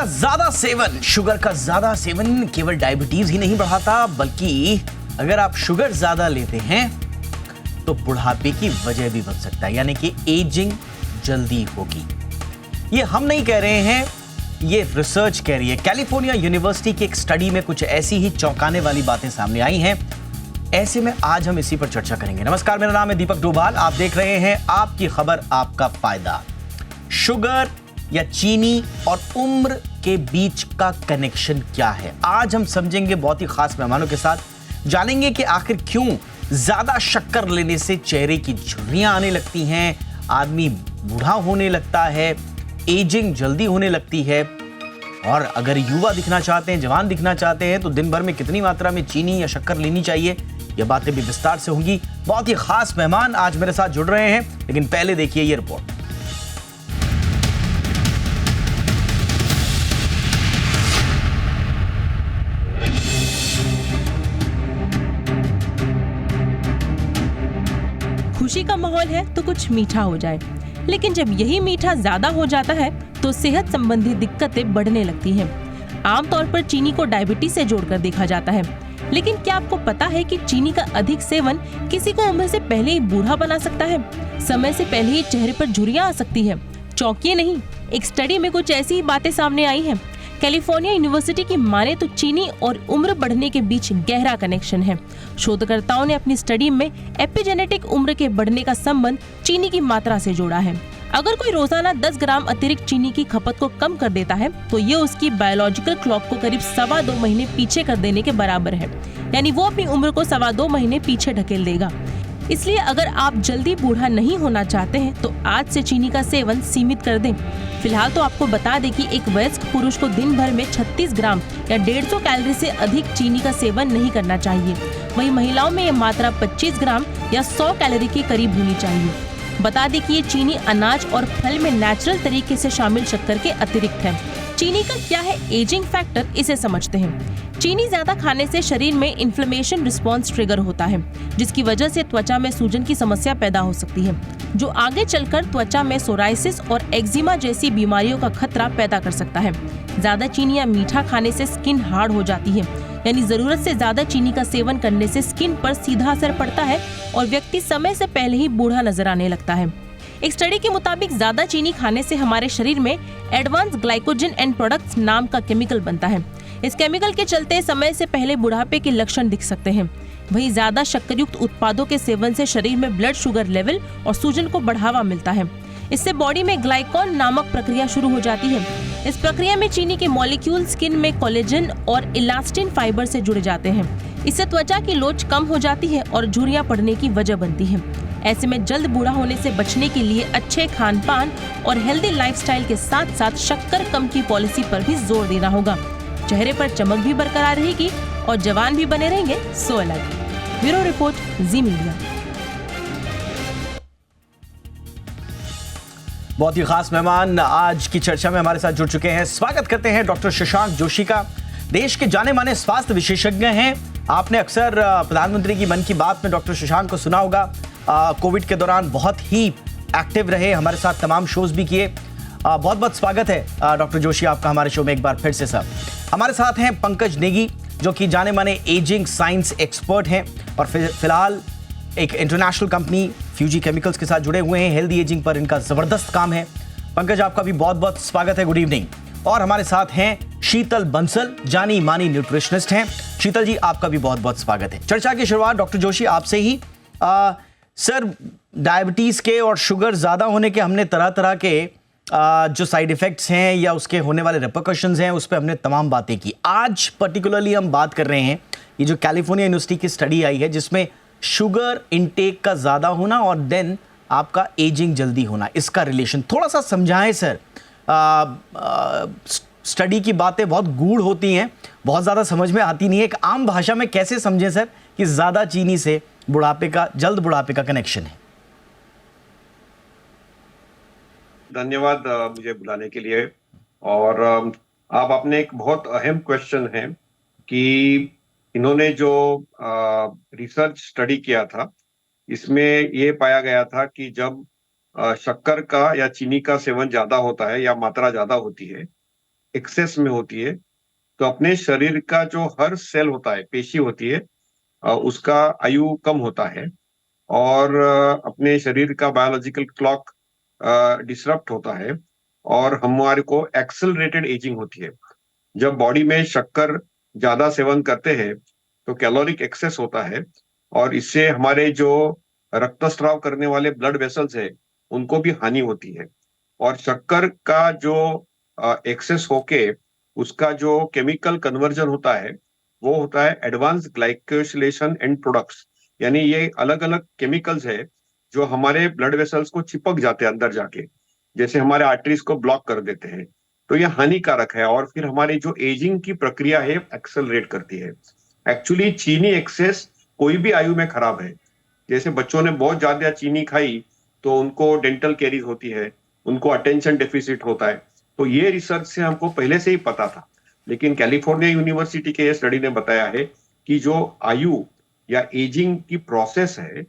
Sugar का ज्यादा seven केवल डायबिटीज ही नहीं बढ़ाता, बल्कि अगर आप शुगर ज्यादा लेते हैं तो बुढ़ापे की वजह भी बन सकता है, यानी कि एजिंग जल्दी होगी। ये हम नहीं कह रहे हैं, ये रिसर्च कह रही है। कैलिफोर्निया यूनिवर्सिटी की एक स्टडी में कुछ ऐसी ही चौंकाने वाली बातें सामने आई हैं। ऐसे में आज हम इसी पर चर्चा करेंगे। नमस्कार, मेरा नाम है दीपक डोभाल, आप देख रहे हैं आपकी खबर आपका फायदा। शुगर या चीनी और उम्र के बीच का कनेक्शन क्या है, आज हम समझेंगे बहुत ही खास मेहमानों के साथ। जानेंगे कि आखिर क्यों ज्यादा शक्कर लेने से चेहरे की झुर्रियां आने लगती हैं, आदमी बूढ़ा होने लगता है, एजिंग जल्दी होने लगती है। और अगर युवा दिखना चाहते हैं, जवान दिखना चाहते हैं, तो दिन भर में कितनी मात्रा में चीनी या शक्कर लेनी चाहिए, ये बातें भी विस्तार से होंगी। बहुत ही खास मेहमान आज मेरे साथ जुड़ रहे हैं, लेकिन पहले देखिए ये रिपोर्ट। खुशी का माहौल है तो कुछ मीठा हो जाए, लेकिन जब यही मीठा ज्यादा हो जाता है तो सेहत संबंधी दिक्कतें बढ़ने लगती हैं। आमतौर पर चीनी को डायबिटीज से जोड़कर देखा जाता है, लेकिन क्या आपको पता है कि चीनी का अधिक सेवन किसी को उम्र से पहले ही बूढ़ा बना सकता है? समय से पहले ही चेहरे पर झुर्रियां आ सकती है। चौंकिए नहीं, एक स्टडी में कुछ ऐसी ही बातें सामने आई हैं। कैलिफोर्निया यूनिवर्सिटी की माने तो चीनी और उम्र बढ़ने के बीच गहरा कनेक्शन है। शोधकर्ताओं ने अपनी स्टडी में एपिजेनेटिक उम्र के बढ़ने का संबंध चीनी की मात्रा से जोड़ा है। अगर कोई रोजाना 10 ग्राम अतिरिक्त चीनी की खपत को कम कर देता है तो ये उसकी बायोलॉजिकल क्लॉक को करीब 2.25 महीने पीछे कर देने के बराबर है, यानी वो अपनी उम्र को 2.25 महीने पीछे ढकेल देगा। इसलिए अगर आप जल्दी बूढ़ा नहीं होना चाहते हैं तो आज से चीनी का सेवन सीमित कर दें। फिलहाल तो आपको बता दें कि एक वयस्क पुरुष को दिन भर में 36 ग्राम या 150 कैलोरी से अधिक चीनी का सेवन नहीं करना चाहिए। वहीं महिलाओं में ये मात्रा 25 ग्राम या 100 कैलोरी के करीब होनी चाहिए। बता दें कि ये चीनी अनाज और फल में नेचुरल तरीके से शामिल शक्कर के अतिरिक्त है। चीनी का क्या है एजिंग फैक्टर, इसे समझते हैं। चीनी ज्यादा खाने से शरीर में इन्फ्लेमेशन रिस्पॉन्स ट्रिगर होता है, जिसकी वजह से त्वचा में सूजन की समस्या पैदा हो सकती है, जो आगे चलकर त्वचा में सोराइसिस और एक्जिमा जैसी बीमारियों का खतरा पैदा कर सकता है। ज्यादा चीनी या मीठा खाने से स्किन हार्ड हो जाती है, यानी जरूरत से ज्यादा चीनी का सेवन करने से स्किन पर सीधा असर पड़ता है और व्यक्ति समय से पहले ही बूढ़ा नजर आने लगता है। एक स्टडी के मुताबिक ज्यादा चीनी खाने से हमारे शरीर में एडवांस ग्लाइकोजन एंड प्रोडक्ट्स नाम का केमिकल बनता है। इस केमिकल के चलते समय से पहले बुढ़ापे के लक्षण दिख सकते हैं। वहीं ज्यादा शक्करयुक्त उत्पादों के सेवन से शरीर में ब्लड शुगर लेवल और सूजन को बढ़ावा मिलता है। इससे बॉडी में ग्लाइकॉन नामक प्रक्रिया शुरू हो जाती है। इस प्रक्रिया में चीनी के मॉलिक्यूल स्किन में कोलेजन और इलास्टिन फाइबर से जुड़ जाते हैं। इससे त्वचा की लोच कम हो जाती है और झुर्रियां पड़ने की वजह बनती है। ऐसे में जल्द बूढ़ा होने से बचने के लिए अच्छे खान पान और हेल्दी लाइफस्टाइल के साथ साथ शक्कर कम की पॉलिसी पर भी जोर देना होगा। चेहरे पर चमक भी बरकरार रहेगी और जवान भी बने रहेंगे सो अलग। ब्यूरो रिपोर्ट, जी मीडिया। बहुत ही खास मेहमान आज की चर्चा में हमारे साथ जुड़ चुके हैं। स्वागत करते हैं डॉक्टर शशांक जोशी का। देश के जाने माने स्वास्थ्य विशेषज्ञ हैं। आपने अक्सर प्रधानमंत्री की मन की बात में डॉक्टर शशांक को सुना होगा। कोविड के दौरान बहुत ही एक्टिव रहे, हमारे साथ तमाम शोज भी किए। बहुत बहुत स्वागत है डॉक्टर जोशी आपका हमारे शो में एक बार फिर से। सर, हमारे साथ हैं पंकज नेगी, जो कि जाने माने एजिंग साइंस एक्सपर्ट हैं और फिलहाल एक इंटरनेशनल कंपनी फ्यूजी केमिकल्स के साथ जुड़े हुए हैं। हेल्दी एजिंग पर इनका जबरदस्त काम है। पंकज, आपका भी बहुत बहुत स्वागत है, गुड इवनिंग। और हमारे साथ हैं शीतल बंसल, जानी मानी न्यूट्रिशनिस्ट हैं। शीतल जी, आपका भी बहुत बहुत स्वागत है। चर्चा की शुरुआत डॉक्टर जोशी आपसे ही। सर, डायबिटीज के और शुगर ज्यादा होने के हमने तरह तरह के जो साइड इफेक्ट्स हैं या उसके होने वाले रिपरकशंस हैं, उस पर हमने तमाम बातें की। आज पर्टिकुलरली हम बात कर रहे हैं ये जो कैलिफोर्निया यूनिवर्सिटी की स्टडी आई है, जिसमें शुगर इनटेक का ज्यादा होना और देन आपका एजिंग जल्दी होना, इसका रिलेशन थोड़ा सा समझाएं सर। स्टडी की बातें बहुत गूढ़ होती हैं, बहुत ज्यादा समझ में आती नहीं है। एक आम भाषा में कैसे समझें सर कि ज्यादा चीनी से जल्द बुढ़ापे का कनेक्शन है? धन्यवाद मुझे बुलाने के लिए। और आप आपने एक बहुत अहम क्वेश्चन है कि इन्होंने जो रिसर्च स्टडी किया था, इसमें ये पाया गया था कि जब शक्कर का या चीनी का सेवन ज्यादा होता है या मात्रा ज्यादा होती है एक्सेस में होती है तो अपने शरीर का जो हर सेल होता है, पेशी होती है, उसका आयु कम होता है और अपने शरीर का बायोलॉजिकल क्लॉक डिसरप्ट होता है और हमारे को एक्सेलरेटेड एजिंग होती है। जब बॉडी में शक्कर ज्यादा सेवन करते हैं तो कैलोरिक एक्सेस होता है और इससे हमारे जो रक्तस्राव करने वाले ब्लड वेसल्स है उनको भी हानि होती है और शक्कर का जो एक्सेस होके उसका जो केमिकल कन्वर्जन होता है वो होता है एडवांस ग्लाइकोसिलेशन एंड प्रोडक्ट्स, यानी ये अलग अलग केमिकल्स है जो हमारे ब्लड वेसल्स को चिपक जाते हैं अंदर जाके, जैसे हमारे आर्टरीज को ब्लॉक कर देते हैं। तो ये हानिकारक है और फिर हमारी जो एजिंग की प्रक्रिया है एक्सेलरेट करती है। एक्चुअली चीनी एक्सेस कोई भी आयु में खराब है। जैसे बच्चों ने बहुत ज्यादा चीनी खाई तो उनको डेंटल कैरीज होती है, उनको अटेंशन डेफिसिट होता है। तो ये रिसर्च से हमको पहले से ही पता था, लेकिन कैलिफोर्निया यूनिवर्सिटी के स्टडी ने बताया है कि जो आयु या एजिंग की प्रोसेस है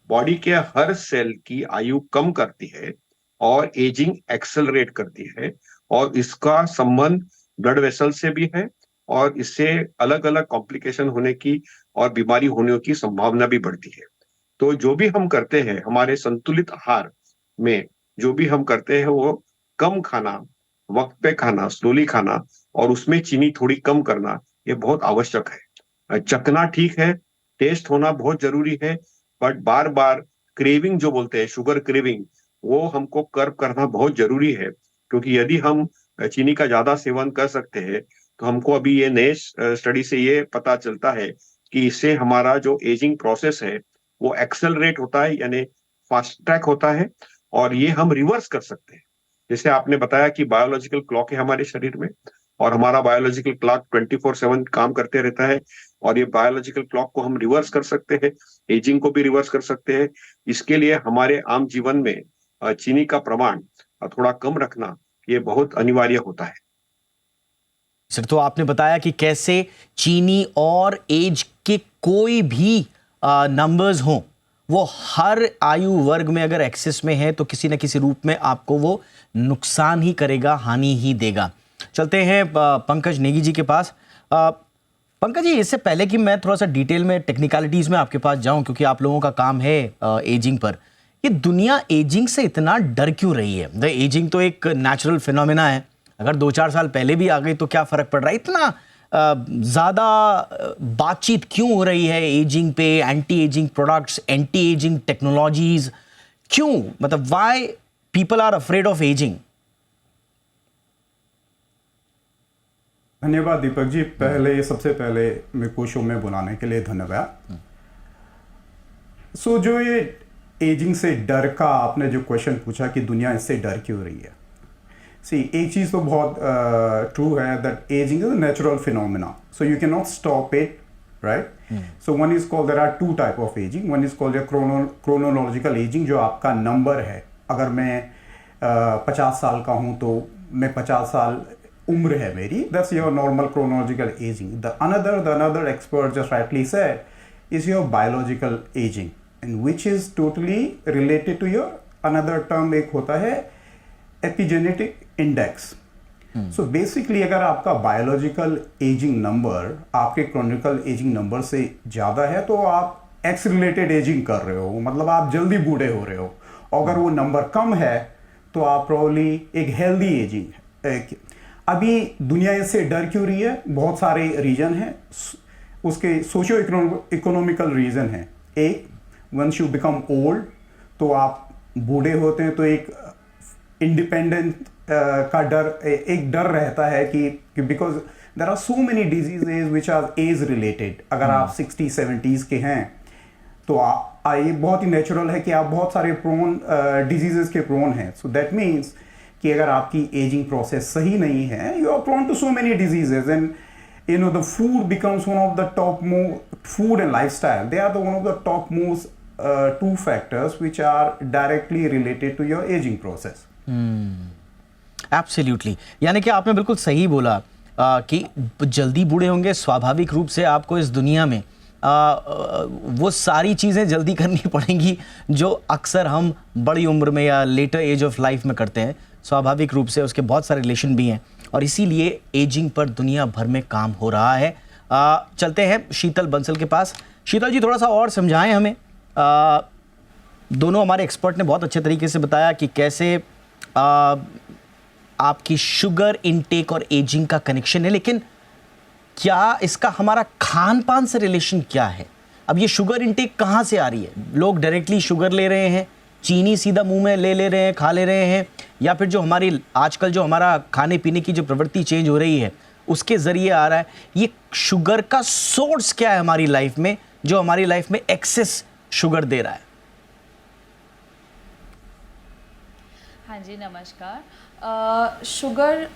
बॉडी के हर सेल की आयु कम करती है और एजिंग एक्सेलरेट करती है और इसका संबंध ब्लड वेसल से भी है और इससे अलग अलग कॉम्प्लिकेशन होने की और बीमारी होने की संभावना भी बढ़ती है। तो जो भी हम करते हैं हमारे संतुलित आहार में जो भी हम करते हैं वो कम खाना, वक्त पे खाना, स्लोली खाना और उसमें चीनी थोड़ी कम करना, ये बहुत आवश्यक है। चखना ठीक है, टेस्ट होना बहुत जरूरी है, बट बार बार क्रेविंग जो बोलते हैं शुगर क्रेविंग, वो हमको कर्व करना बहुत जरूरी है, क्योंकि यदि हम चीनी का ज्यादा सेवन कर सकते हैं तो हमको अभी ये नए स्टडी से ये पता चलता है कि इससे हमारा जो एजिंग प्रोसेस है वो एक्सेलरेट होता है, यानी फास्ट ट्रैक होता है और ये हम रिवर्स कर सकते हैं। जैसे आपने बताया कि बायोलॉजिकल क्लॉक है हमारे शरीर में और हमारा बायोलॉजिकल क्लॉक 24/7 काम करते रहता है और ये बायोलॉजिकल क्लॉक को हम रिवर्स कर सकते हैं, एजिंग को भी रिवर्स कर सकते हैं। इसके लिए हमारे आम जीवन में चीनी का प्रमाण थोड़ा कम रखना ये बहुत अनिवार्य होता है। सर, तो आपने बताया कि कैसे चीनी और एज के कोई भी नंबर्स हों, वो हर आयु वर्ग में अगर एक्सेस में है तो किसी न किसी रूप में आपको वो नुकसान ही करेगा, हानि ही देगा। चलते हैं पंकज नेगी जी के पास। पंकज जी, इससे पहले कि मैं थोड़ा सा डिटेल में टेक्निकलिटीज में आपके पास जाऊं, क्योंकि आप लोगों का काम है एजिंग पर, ये दुनिया एजिंग से इतना डर क्यों रही है? एजिंग तो एक नेचुरल फिनोमेना है, अगर 2-4 साल पहले भी आ गई तो क्या फर्क पड़ रहा है? इतना ज़्यादा बातचीत क्यों हो रही है एजिंग पे, anti ageing products, anti ageing technologies, क्यों? मतलब why people are afraid of ageing? धन्यवाद दीपक जी। सबसे पहले मेरे को शो में बुलाने के लिए धन्यवाद। जो ये एजिंग से डर का आपने जो क्वेश्चन पूछा कि दुनिया इससे डर क्यों रही है, एक चीज़ तो बहुत ट्रू है that ageing is a natural phenomena, so you can not stop it, right? So one is called, there are 2 type of ageing. One is called chronological ageing, जो आपका नंबर है। अगर मैं 50 साल का हूँ तो मैं 50 साल उम्र है मेरी, that's your normal chronological ageing. The another expert just rightly said is your biological ageing, and which is totally related to your another term एक होता है एपिजेनेटिक इंडेक्स। सो बेसिकली अगर आपका बायोलॉजिकल एजिंग नंबर आपके chronical ageing number से ज़्यादा है तो आप एक्स रिलेटेड एजिंग कर रहे हो, मतलब आप जल्दी बूढ़े हो रहे हो। अगर वो नंबर कम है तो आप प्रॉब्ली एक हेल्दी एजिंग है। अभी दुनिया इससे डर क्यों रही है? बहुत सारे रीजन हैं, उसके सोशियो इकोनॉमिकल रीजन है। एक, वंस यू बिकम ओल्ड, तो आप बूढ़े होते हैं तो एक इंडिपेंडेंट का डर, एक डर रहता है कि because there are so many diseases which are age related. अगर आप 60-70s के हैं तो ये बहुत ही नेचुरल है कि आप बहुत सारे प्रोन डिजीजेस के प्रोन हैं। सो दैट मीन्स कि अगर आपकी एजिंग प्रोसेस सही नहीं है, you are prone to so many diseases. And you know, the food becomes one of the top food and lifestyle, they are one of the top most 2 factors which are directly related to your aging process. Absolutely, यानी कि आपने बिल्कुल सही बोला कि जल्दी बूढ़े होंगे, स्वाभाविक रूप से आपको इस दुनिया में वो सारी चीज़ें जल्दी करनी पड़ेंगी जो अक्सर हम बड़ी उम्र में या लेटर एज ऑफ लाइफ में करते हैं। स्वाभाविक रूप से उसके बहुत सारे रिलेशन भी हैं और इसीलिए एजिंग पर दुनिया भर में काम हो रहा है। चलते हैं शीतल बंसल के पास। शीतल जी, थोड़ा सा और समझाएं हमें। दोनों हमारे एक्सपर्ट ने बहुत अच्छे तरीके से बताया कि कैसे आपकी शुगर इनटेक और एजिंग का कनेक्शन है, लेकिन क्या इसका हमारा खान पान से रिलेशन क्या है? अब ये शुगर इनटेक कहाँ से आ रही है? लोग डायरेक्टली शुगर ले रहे हैं, चीनी सीधा मुंह में ले रहे हैं, खा ले रहे हैं, या फिर जो हमारी आजकल जो हमारा खाने पीने की जो प्रवृत्ति चेंज हो रही है उसके ज़रिए आ रहा है? ये शुगर का सोर्स क्या है हमारी लाइफ में, जो हमारी लाइफ में एक्सेस शुगर दे रहा है? हाँ जी, नमस्कार। शुगर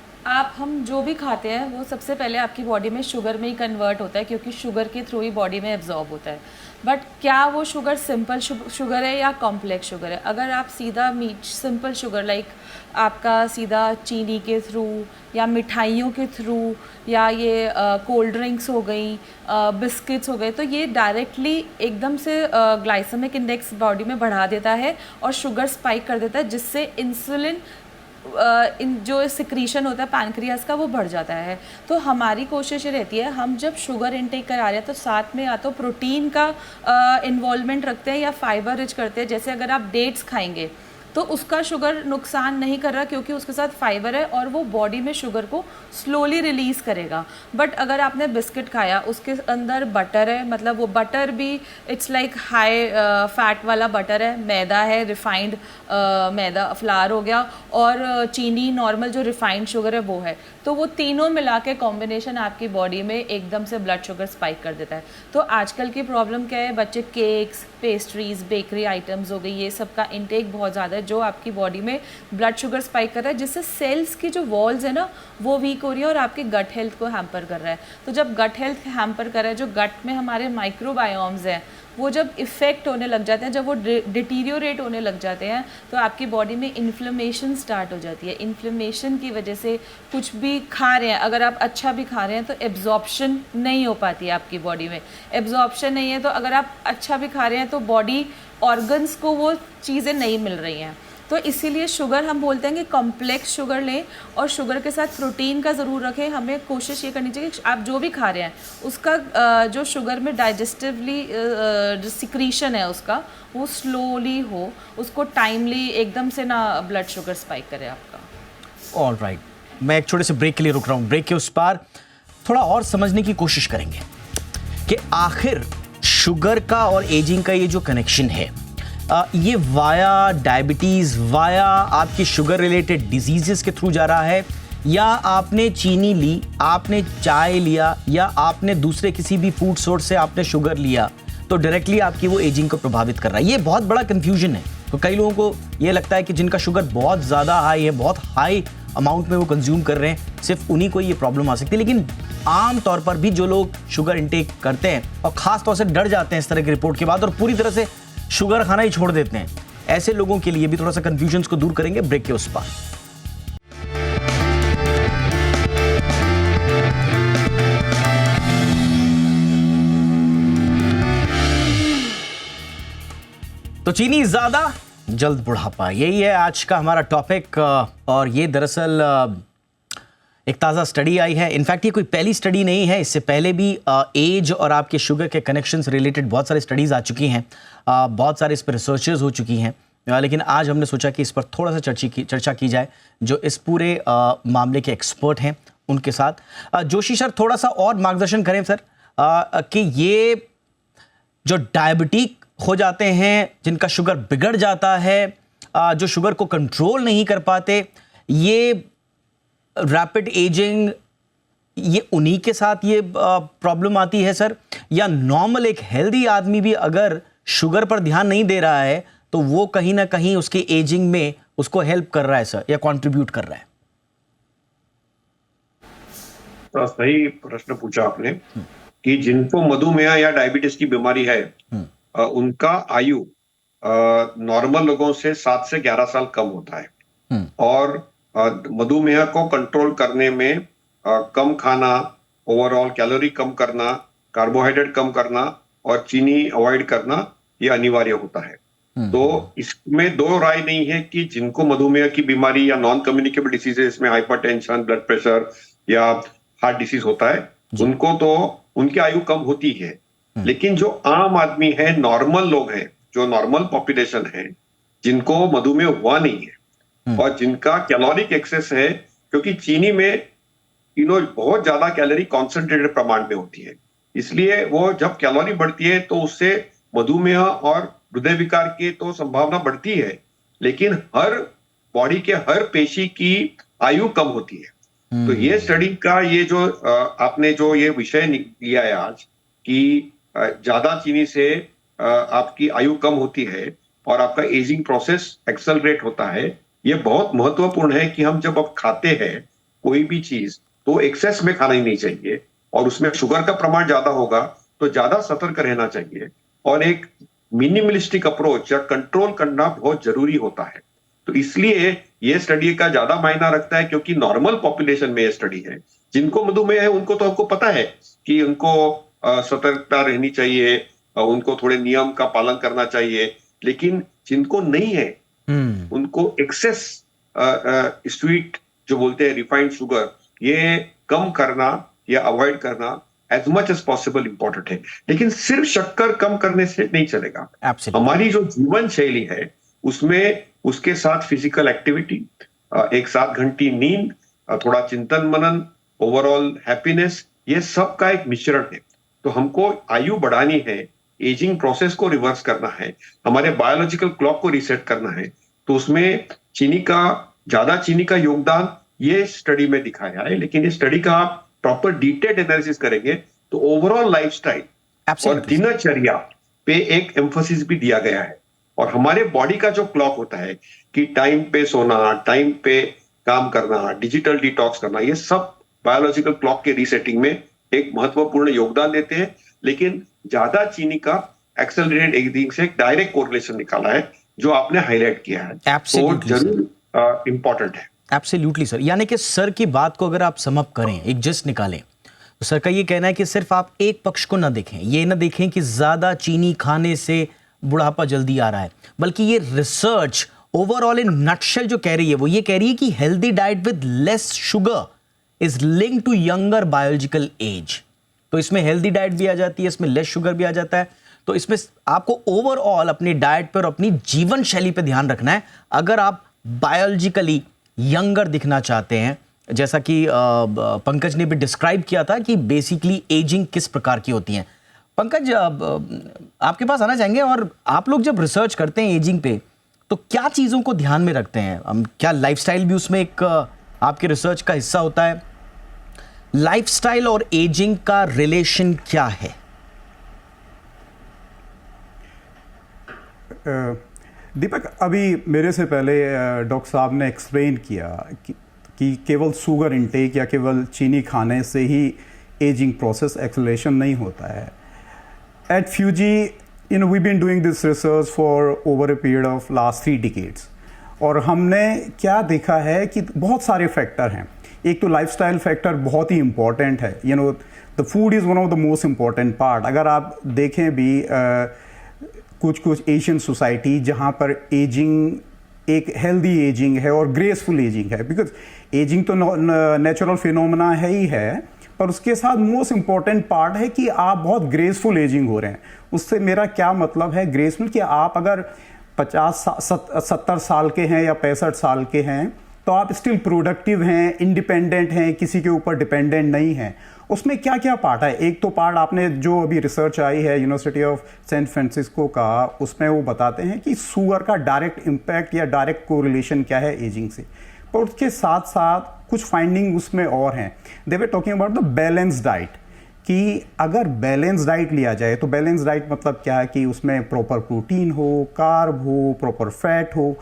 हम जो भी खाते हैं वो सबसे पहले आपकी बॉडी में शुगर में ही कन्वर्ट होता है, क्योंकि शुगर के थ्रू ही बॉडी में एब्जॉर्ब होता है। बट क्या वो शुगर सिंपल शुगर है या कॉम्प्लेक्स शुगर है? अगर आप सीधा सिंपल शुगर लाइक आपका सीधा चीनी के थ्रू या मिठाइयों के थ्रू या ये कोल्ड ड्रिंक्स हो गई, बिस्किट्स हो गए, तो ये डायरेक्टली एकदम से ग्लाइसेमिक इंडेक्स बॉडी में बढ़ा देता है और शुगर स्पाइक कर देता है, जिससे इंसुलिन जो सिक्रीशन होता है पैनक्रियास का वो बढ़ जाता है। तो हमारी कोशिश ये रहती है, हम जब शुगर इनटेक करा रहे हैं तो साथ में या तो प्रोटीन का इन्वॉल्वमेंट रखते हैं या फाइबर रिच करते हैं। जैसे अगर आप डेट्स खाएंगे तो उसका शुगर नुकसान नहीं कर रहा, क्योंकि उसके साथ फाइबर है और वो बॉडी में शुगर को स्लोली रिलीज़ करेगा। बट अगर आपने बिस्किट खाया, उसके अंदर बटर है, मतलब वो बटर भी इट्स लाइक हाई फैट वाला बटर है, मैदा है, रिफाइंड मैदा फ्लावर हो गया, और चीनी नॉर्मल जो रिफाइंड शुगर है वो है, तो वो तीनों मिला के कॉम्बिनेशन आपकी बॉडी में एकदम से ब्लड शुगर स्पाइक कर देता है। तो आजकल की प्रॉब्लम क्या है, बच्चे केक्स, पेस्ट्रीज, बेकरी आइटम्स हो गई, ये सब का इंटेक बहुत ज़्यादा है, जो आपकी बॉडी में ब्लड शुगर स्पाइक कर रहा है, जिससे सेल्स की जो वॉल्स है ना वो वीक हो रही है और आपके गट हेल्थ को हैम्पर कर रहा है। तो जब गट हेल्थ हैम्पर कर रहा है, जो गट में हमारे माइक्रोबायोम्स हैं वो जब इफ़ेक्ट होने लग जाते हैं, जब वो डिटीरियोरेट होने लग जाते हैं, तो आपकी बॉडी में इन्फ्लेमेशन स्टार्ट हो जाती है। इन्फ्लेमेशन की वजह से कुछ भी खा रहे हैं, अगर आप अच्छा भी खा रहे हैं तो एब्जॉर्प्शन नहीं हो पाती है आपकी बॉडी में। एब्जॉर्प्शन नहीं है तो अगर आप अच्छा भी खा रहे हैं तो बॉडी ऑर्गन्स को वो चीज़ें नहीं मिल रही हैं। तो इसीलिए शुगर हम बोलते हैं कि कॉम्प्लेक्स शुगर लें और शुगर के साथ प्रोटीन का ज़रूर रखें। हमें कोशिश ये करनी चाहिए कि आप जो भी खा रहे हैं उसका जो शुगर में डाइजेस्टिवली सिक्रीशन है उसका वो स्लोली हो, उसको टाइमली एकदम से ना ब्लड शुगर स्पाइक करे आपका। ऑलराइट, मैं एक छोटे से ब्रेक के लिए रुक रहा हूँ। ब्रेक के उस पार थोड़ा और समझने की कोशिश करेंगे कि आखिर शुगर का और एजिंग का ये जो कनेक्शन है, ये वाया डायबिटीज़, वाया आपकी शुगर रिलेटेड डिजीजेस के थ्रू जा रहा है, या आपने चीनी ली, आपने चाय लिया, या आपने दूसरे किसी भी फूड सोर्स से आपने शुगर लिया तो डायरेक्टली आपकी वो एजिंग को प्रभावित कर रहा है? ये बहुत बड़ा कंफ्यूजन है। तो कई लोगों को ये लगता है कि जिनका शुगर बहुत ज़्यादा हाई है, बहुत हाई अमाउंट में वो कंज्यूम कर रहे हैं, सिर्फ उन्हीं को ये प्रॉब्लम आ सकती है। लेकिन आम तौर पर भी जो लोग शुगर इंटेक करते हैं और ख़ास तौर से डर जाते हैं इस तरह की रिपोर्ट के बाद और पूरी तरह से शुगर खाना ही छोड़ देते हैं, ऐसे लोगों के लिए भी थोड़ा सा कंफ्यूजन को दूर करेंगे ब्रेक के उस पार। तो चीनी ज्यादा, जल्द बुढ़ापा, यही है आज का हमारा टॉपिक। और ये दरअसल एक ताज़ा स्टडी आई है। इनफैक्ट ये कोई पहली स्टडी नहीं है, इससे पहले भी एज और आपके शुगर के कनेक्शन से रिलेटेड बहुत सारी स्टडीज़ आ चुकी हैं, बहुत सारे इस पर रिसर्चेस हो चुकी हैं। लेकिन आज हमने सोचा कि इस पर थोड़ा सा चर्चा की जाए, जो इस पूरे मामले के एक्सपर्ट हैं उनके साथ। जोशी सर, थोड़ा सा और मार्गदर्शन करें सर, कि ये जो डायबिटिक हो जाते हैं, जिनका शुगर बिगड़ जाता है, जो शुगर को कंट्रोल नहीं कर पाते, ये रैपिड एजिंग, ये उन्हीं के साथ ये प्रॉब्लम आती है सर? या नॉर्मल एक हेल्दी आदमी भी अगर शुगर पर ध्यान नहीं दे रहा है तो वो कहीं ना कहीं उसके एजिंग में उसको हेल्प कर रहा है सर, या कंट्रीब्यूट कर रहा है? तो सही प्रश्न पूछा आपने कि जिनको मधुमेह या डायबिटीज की बीमारी है उनका आयु नॉर्मल लोगों से 7 से 11 साल कम होता है। और मधुमेह को कंट्रोल करने में कम खाना, ओवरऑल कैलोरी कम करना, कार्बोहाइड्रेट कम करना और चीनी अवॉइड करना ये अनिवार्य होता है। तो इसमें दो राय नहीं है कि जिनको मधुमेह की बीमारी या नॉन कम्युनिकेबल डिसीजेस में हाइपरटेंशन, ब्लड प्रेशर या हार्ट डिसीज होता है, उनको तो उनकी आयु कम होती है। लेकिन जो आम आदमी है, नॉर्मल लोग हैं, जो नॉर्मल पॉपुलेशन है, जिनको मधुमेह हुआ नहीं है और जिनका कैलोरिक एक्सेस है, क्योंकि चीनी में बहुत ज्यादा कैलोरी कॉन्सेंट्रेटेड प्रमाण में होती है, इसलिए वो जब कैलोरी बढ़ती है तो उससे मधुमेह और हृदय विकार की तो संभावना बढ़ती है, लेकिन हर बॉडी के हर पेशी की आयु कम होती है। तो ये स्टडी का ये जो आपने जो ये विषय लिया है आज कि ज्यादा चीनी से आपकी आयु कम होती है और आपका एजिंग प्रोसेस एक्सेलरेट होता है, ये बहुत महत्वपूर्ण है कि हम जब अब खाते हैं कोई भी चीज तो एक्सेस में खाना ही नहीं चाहिए, और उसमें शुगर का प्रमाण ज्यादा होगा तो ज्यादा सतर्क रहना चाहिए, और एक मिनिमलिस्टिक अप्रोच या कंट्रोल करना बहुत जरूरी होता है। तो इसलिए ये स्टडी का ज्यादा मायना रखता है, क्योंकि नॉर्मल पॉपुलेशन में ये स्टडी है। जिनको मधुमेह है उनको तो हमको पता है कि उनको सतर्कता रहनी चाहिए, उनको थोड़े नियम का पालन करना चाहिए, लेकिन जिनको नहीं है उनको एक्सेस स्वीट जो बोलते हैं रिफाइंड शुगर, ये कम करना या अवॉइड करना as much as possible important है। लेकिन सिर्फ शक्कर कम करने से नहीं चलेगा। हमारी जो जीवन शैली है उसमें उसके साथ फिजिकल एक्टिविटी, एक 7 घंटी नींद, थोड़ा चिंतन मनन, ओवरऑल हैप्पीनेस, ये सब का एक मिश्रण है। तो हमको आयु बढ़ानी है, एजिंग प्रोसेस को रिवर्स करना है, हमारे बायोलॉजिकल क्लॉक को रीसेट करना है, तो उसमें ज्यादा चीनी का योगदान ये स्टडी में दिखाया है। लेकिन ये स्टडी का प्रॉपर डिटेल्ड एनालिसिस करेंगे तो ओवरऑल लाइफस्टाइल और दिनचर्या पे एक एम्फोसिस भी दिया गया है, और हमारे बॉडी का जो क्लॉक होता है कि टाइम पे सोना, टाइम पे काम करना, डिजिटल डिटॉक्स करना, ये सब बायोलॉजिकल क्लॉक के रीसेटिंग में एक महत्वपूर्ण योगदान देते हैं। लेकिन ज्यादा चीनी का एक्सेलरेटेड एजिंग से एक डायरेक्ट कोरिलेशन निकाला है, जो आपने हाईलाइट किया है, तो जरूर इंपॉर्टेंट है। एब्सोल्युटली सर, यानी कि सर की बात को अगर आप सम अप करें, एक जस्ट निकालें, तो सर का ये कहना है कि सिर्फ आप एक पक्ष को ना देखें, ये ना देखें कि ज्यादा चीनी खाने से बुढ़ापा जल्दी आ रहा है, बल्कि ये रिसर्च ओवरऑल इन नटशेल जो कह रही है वो ये कह रही है कि healthy diet with less sugar is linked to younger biological age. तो इसमें हेल्दी डाइट भी आ जाती है, इसमें लेस शुगर भी आ जाता है। तो इसमें आपको ओवरऑल अपनी डाइट पर, अपनी जीवन शैली पर ध्यान रखना है अगर आप बायोलॉजिकली यंगर दिखना चाहते हैं, जैसा कि पंकज ने भी डिस्क्राइब किया था कि बेसिकली एजिंग किस प्रकार की होती है। पंकज, आपके पास आना चाहेंगे, और आप लोग जब रिसर्च करते हैं एजिंग पे तो क्या चीज़ों को ध्यान में रखते हैं? क्या लाइफस्टाइल भी उसमें एक आपके रिसर्च का हिस्सा होता है? लाइफस्टाइल और एजिंग का रिलेशन क्या है? दीपक, अभी मेरे से पहले डॉक्टर साहब ने एक्सप्लेन किया कि केवल शुगर इनटेक या केवल चीनी खाने से ही एजिंग प्रोसेस एक्सेलरेशन नहीं होता है। At Fuji we been doing this research for over a period of last 3 decades, और हमने क्या देखा है कि बहुत सारे फैक्टर हैं। एक तो लाइफस्टाइल फैक्टर बहुत ही इंपॉर्टेंट है। The food is one of the most important part. अगर आप देखें भी कुछ एशियन सोसाइटी जहाँ पर एजिंग एक हेल्दी एजिंग है और ग्रेसफुल एजिंग है, बिकॉज एजिंग तो नेचुरल फिनोमेना है ही है, पर उसके साथ मोस्ट इम्पॉर्टेंट पार्ट है कि आप बहुत ग्रेसफुल एजिंग हो रहे हैं। उससे मेरा क्या मतलब है ग्रेसफुल, कि आप अगर 50-70 साल के हैं या 65 साल के हैं तो आप स्टिल प्रोडक्टिव हैं, इंडिपेंडेंट हैं, किसी के ऊपर डिपेंडेंट नहीं हैं। उसमें क्या क्या पार्ट है? एक तो पार्ट आपने जो अभी रिसर्च आई है यूनिवर्सिटी ऑफ सैन फ्रांसिस्को का, उसमें वो बताते हैं कि शुगर का डायरेक्ट इम्पैक्ट या डायरेक्ट कोरिलेशन क्या है एजिंग से, पर उसके साथ साथ कुछ फाइंडिंग उसमें और हैं। They were talking about the balance diet, कि अगर बैलेंस डाइट लिया जाए तो बैलेंस डाइट मतलब क्या है कि उसमें प्रॉपर प्रोटीन हो, कार्ब हो, प्रॉपर फैट हो,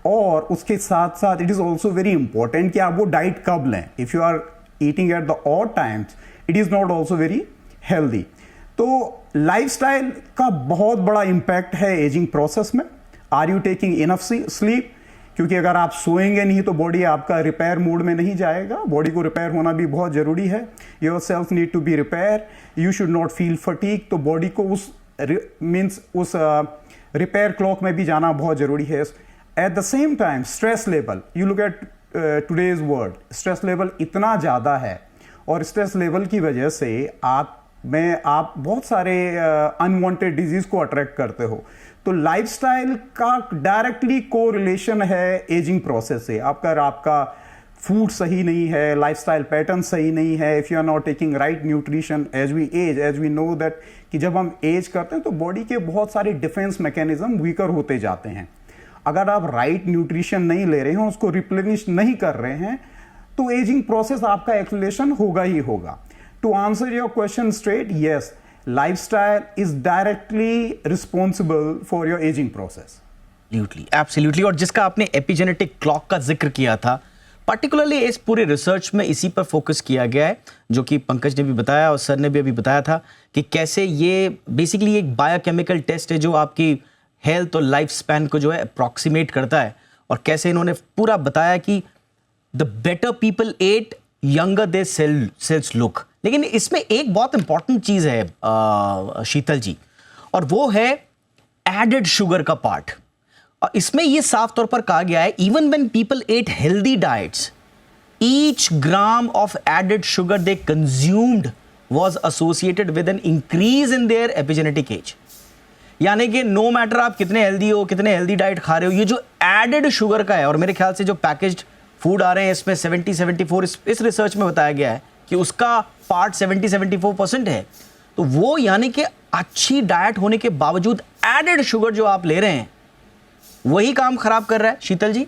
और उसके साथ साथ it is also very important कि आप वो डाइट कब लें। If you are eating at the odd times it is not also very healthy. तो लाइफस्टाइल का बहुत बड़ा इम्पैक्ट है एजिंग प्रोसेस में। Are you taking enough sleep? क्योंकि अगर आप सोएंगे नहीं तो बॉडी आपका रिपेयर मोड में नहीं जाएगा। बॉडी को रिपेयर होना भी बहुत ज़रूरी है। Your self need to be repair, you should not feel fatigue. तो बॉडी को उस रिपेयर क्लॉक में भी जाना बहुत ज़रूरी है। At the same time stress level, you look at today's world, stress level इतना ज़्यादा है और स्ट्रेस लेवल की वजह से आप बहुत सारे अनवांटेड डिजीज़ को अट्रैक्ट करते हो। तो लाइफस्टाइल का डायरेक्टली कोरिलेशन है एजिंग प्रोसेस से। आपका फूड सही नहीं है, लाइफस्टाइल पैटर्न सही नहीं है, if you are not taking right nutrition as we age, as we know that कि जब हम एज करते हैं तो बॉडी के बहुत सारे डिफेंस मैकेनिज्म वीकर होते जाते हैं। अगर आप राइट न्यूट्रिशन नहीं ले रहे हैं, उसको रिप्लेनिश नहीं कर रहे हैं, तो एजिंग प्रोसेस आपका एक्सेलरेशन होगा ही होगा। To answer your question straight, yes, lifestyle is directly responsible for your ageing process. Absolutely. और जिसका आपने एपिजेनेटिक क्लॉक का जिक्र किया था, पर्टिकुलरली इस पूरे रिसर्च में इसी पर फोकस किया गया है, जो कि पंकज ने भी बताया और सर ने भी अभी बताया था कि कैसे ये बेसिकली एक बायोकेमिकल टेस्ट है जो आपकी हेल्थ और लाइफ स्पैन को जो है अप्रॉक्सीमेट करता है, और कैसे इन्होंने पूरा बताया कि the better people eat younger they cells look. लेकिन इसमें एक बहुत इंपॉर्टेंट चीज़ है शीतल जी, और वो है एडेड शुगर का पार्ट। और इसमें ये साफ तौर पर कहा गया है, even when people eat healthy diets, each gram of added sugar they consumed was associated with an increase in their epigenetic age. यानी कि नो मैटर आप कितने हेल्दी हो, कितने हेल्दी डाइट खा रहे हो, ये जो एडेड शुगर का है, और मेरे ख्याल से जो पैकेज्ड फूड आ रहे हैं इसमें 70-74 इस रिसर्च में बताया गया है कि उसका पार्ट 70-74% है। तो वो यानी कि अच्छी डाइट होने के बावजूद एडेड शुगर जो आप ले रहे हैं वही काम खराब कर रहा है। शीतल जी?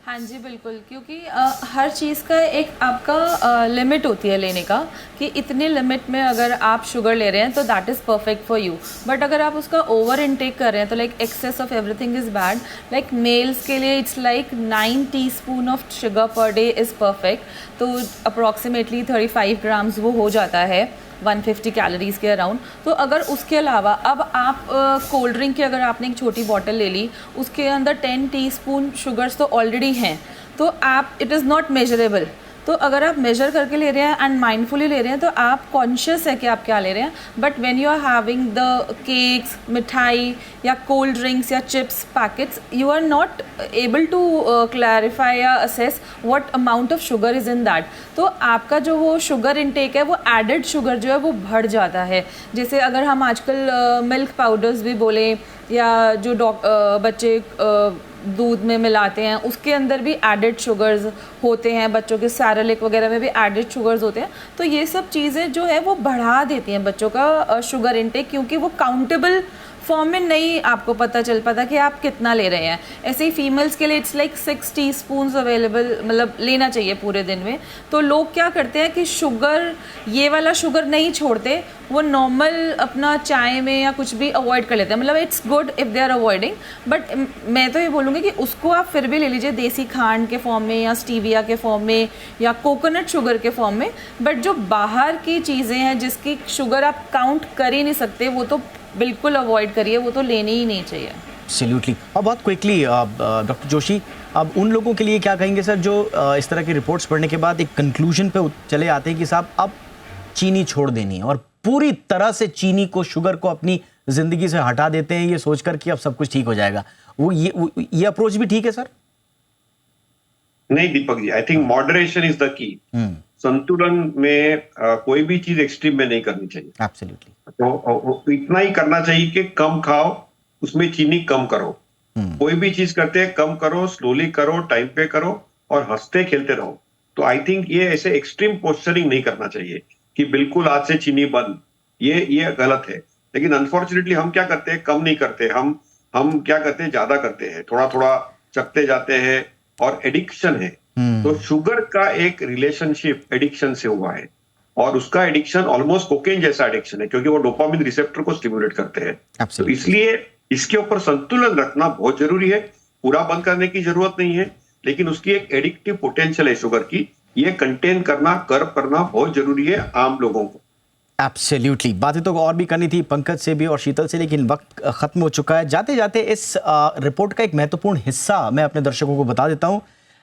हाँ जी बिल्कुल, क्योंकि हर चीज़ का एक आपका लिमिट होती है लेने का, कि इतने लिमिट में अगर आप शुगर ले रहे हैं तो that is perfect for you. But अगर आप उसका ओवर इनटेक कर रहे हैं तो like excess of everything is bad. Like males के लिए it's like 9 teaspoon of sugar per day is perfect, तो अप्रॉक्सीमेटली 35 ग्राम्स वो हो जाता है 150 कैलोरीज़ के अराउंड। तो अगर उसके अलावा अब आप कोल्ड ड्रिंक की अगर आपने एक छोटी बॉटल ले ली, उसके अंदर 10 टीस्पून शुगर्स तो ऑलरेडी हैं, तो आप इट इज़ नॉट मेजरेबल। तो अगर आप मेजर करके ले रहे हैं एंड माइंडफुली ले रहे हैं तो आप कॉन्शियस है कि आप क्या ले रहे हैं। But when you are having the cakes, mithai या कोल्ड ड्रिंक्स या chips packets, you are not able to clarify या assess what amount of sugar is in that. तो आपका जो वो शुगर इनटेक है वो एडेड शुगर जो है वो बढ़ जाता है। जैसे अगर हम आजकल मिल्क पाउडर्स भी बोले, या जो बच्चे दूध में मिलाते हैं उसके अंदर भी एडेड शुगर्स होते हैं, बच्चों के सैरेलिक वगैरह में भी एडेड शुगर्स होते हैं। तो ये सब चीज़ें जो है वो बढ़ा देती हैं बच्चों का शुगर इनटेक, क्योंकि वो काउंटेबल फॉर्म में नहीं आपको पता चल पाता कि आप कितना ले रहे हैं। ऐसे ही फीमेल्स के लिए इट्स लाइक 6 टीस्पून्स अवेलेबल, मतलब लेना चाहिए पूरे दिन में। तो लोग क्या करते हैं कि शुगर, ये वाला शुगर नहीं छोड़ते, वो नॉर्मल अपना चाय में या कुछ भी अवॉइड कर लेते हैं। मतलब it's good if they are avoiding, but मैं तो ये बोलूँगी कि उसको आप फिर भी ले लीजिए देसी खांड के फॉर्म में या स्टीविया के फॉर्म में या कोकोनट शुगर के फॉर्म में। बट जो बाहर की चीज़ें हैं जिसकी शुगर आप काउंट कर ही नहीं सकते, वो तो बिल्कुल अवॉइड करिए, वो तो लेनी ही नहीं चाहिए। एब्सोल्युटली। और बहुत क्विकली डॉक्टर जोशी, अब उन लोगों के लिए क्या कहेंगे सर जो इस तरह की रिपोर्ट्स पढ़ने के बाद एक कंक्लूजन पे चले आते हैं कि साहब अब चीनी छोड़ देनी है और पूरी तरह से चीनी को, शुगर को अपनी जिंदगी से हटा देते हैं ये सोचकर कि अब सब कुछ ठीक हो जाएगा, ये अप्रोच भी ठीक है सर? नहीं Deepak ji, I think moderation is the key. संतुलन में कोई भी चीज एक्सट्रीम में नहीं करनी चाहिए। एब्सोल्युटली। तो इतना ही करना चाहिए कि कम खाओ, उसमें चीनी कम करो। कोई भी चीज करते हैं कम करो, स्लोली करो, टाइम पे करो और हंसते खेलते रहो। तो आई थिंक ये ऐसे एक्सट्रीम पोस्चरिंग नहीं करना चाहिए कि बिल्कुल आज से चीनी बंद, ये गलत है। लेकिन अनफॉर्चुनेटली हम क्या करते हैं, कम नहीं करते, हम क्या करते हैं, ज्यादा करते हैं, थोड़ा थोड़ा चखते जाते हैं और एडिक्शन है। तो शुगर का एक रिलेशनशिप एडिक्शन से हुआ है और उसका एडिक्शन ऑलमोस्ट कोकेन जैसा एडिक्शन है, क्योंकि वो डोपामिन रिसेप्टर को स्टिमुलेट करते हैं। तो इसलिए इसके ऊपर संतुलन रखना बहुत जरूरी है। पूरा बंद करने की जरूरत नहीं है, लेकिन उसकी एक एडिक्टिव पोटेंशियल है शुगर की, ये कंटेन करना, कर्व करना बहुत जरूरी है आम लोगों को। एब्सोल्युटली। बातें तो और भी करनी थी पंकज से भी और शीतल से, लेकिन वक्त खत्म हो चुका है। जाते जाते इस रिपोर्ट का एक महत्वपूर्ण हिस्सा मैं अपने दर्शकों को बता देता हूं।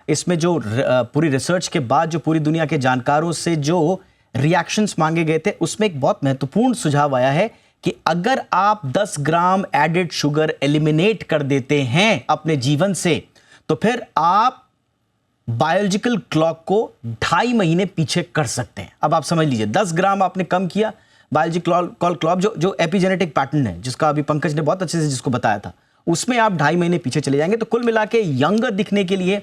इसमें जो पूरी रिसर्च के बाद जो पूरी दुनिया के जानकारों से जो रिएक्शंस मांगे गए थे, उसमें एक बहुत महत्वपूर्ण सुझाव आया है कि अगर आप 10 ग्राम एडेड शुगर एलिमिनेट कर देते हैं अपने जीवन से, तो फिर आप बायोलॉजिकल क्लॉक को 2.5 महीने पीछे कर सकते हैं। अब आप समझ लीजिए, 10 ग्राम आपने कम किया, बायोलॉजिकल क्लॉक जो एपिजेनेटिक पैटर्न है, जिसका अभी पंकज ने बहुत अच्छे से जिसको बताया था, उसमें आप 2.5 महीने पीछे चले जाएंगे। तो कुल मिला के यंगर दिखने के लिए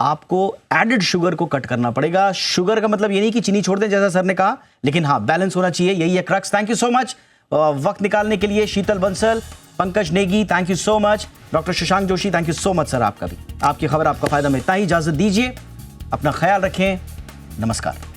आपको एडेड शुगर को कट करना पड़ेगा। शुगर का मतलब ये नहीं कि चीनी छोड़ दें जैसा सर ने कहा, लेकिन हाँ, बैलेंस होना चाहिए, यही है crux. Thank you so much वक्त निकालने के लिए। Sheetal Bansal, Pankaj Negi, thank you so much. Doctor Shashank Joshi, thank you so much sir, आपका भी। आपकी खबर आपका फायदा में। इतना ही, इजाजत दीजिए, अपना ख्याल रखें, नमस्कार।